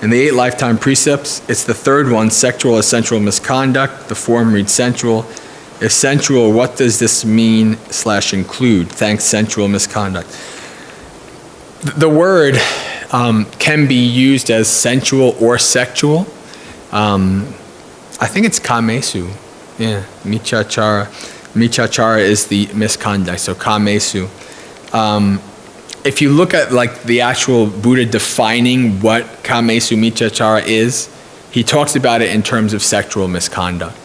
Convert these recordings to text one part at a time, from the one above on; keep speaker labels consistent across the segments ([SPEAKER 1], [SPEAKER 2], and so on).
[SPEAKER 1] In the 8 lifetime precepts, it's the third one, sexual or sensual misconduct. The form reads sensual. If sensual, what does this mean / include? Thanks, sensual misconduct. The word can be used as sensual or sexual. I think it's kamesu. Yeah, michachara. Michachara is the misconduct, so kamesu. If you look at like the actual Buddha defining what kamesu michachara is, he talks about it in terms of sexual misconduct.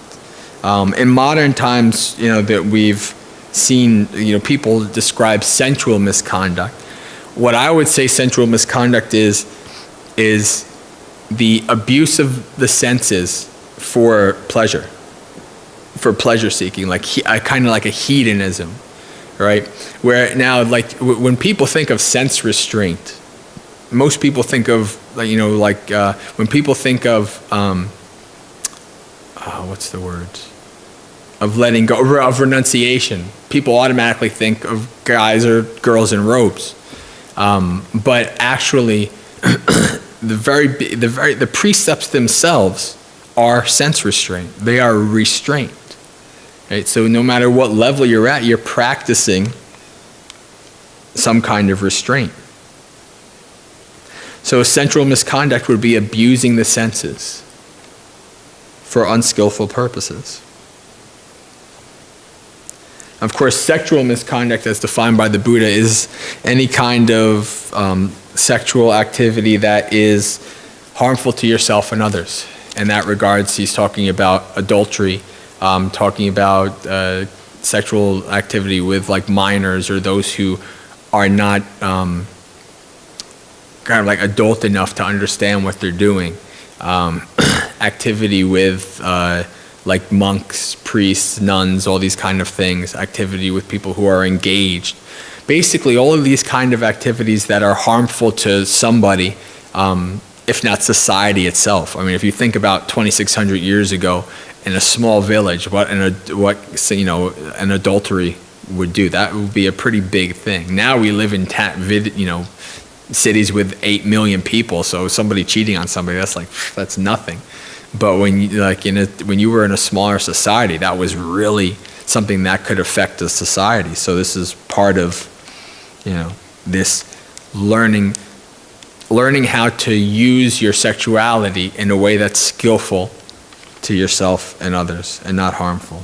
[SPEAKER 1] In modern times, that we've seen, people describe sensual misconduct. What I would say sensual misconduct is the abuse of the senses for pleasure seeking, like kind of like a hedonism. Right? Where now, like, when people think of sense restraint, most people think of, when people think of, what's the word? Of letting go, of renunciation, people automatically think of guys or girls in robes. But actually, the precepts themselves are sense restraint. They are restraint. Right? So no matter what level you're at, you're practicing some kind of restraint. So sensual misconduct would be abusing the senses for unskillful purposes. Of course, sexual misconduct as defined by the Buddha is any kind of sexual activity that is harmful to yourself and others. In that regards, he's talking about adultery, talking about sexual activity with like minors or those who are not kind of like adult enough to understand what they're doing. Activity with like monks, priests, nuns, all these kind of things. Activity with people who are engaged. Basically, all of these kind of activities that are harmful to somebody, if not society itself. I mean, if you think about 2,600 years ago, in a small village, what an adultery would do, that would be a pretty big thing. Now we live in cities with 8 million people, so somebody cheating on somebody, that's nothing. But when you were in a smaller society, that was really something that could affect the society. So this is part of this learning how to use your sexuality in a way that's skillful to yourself and others and not harmful.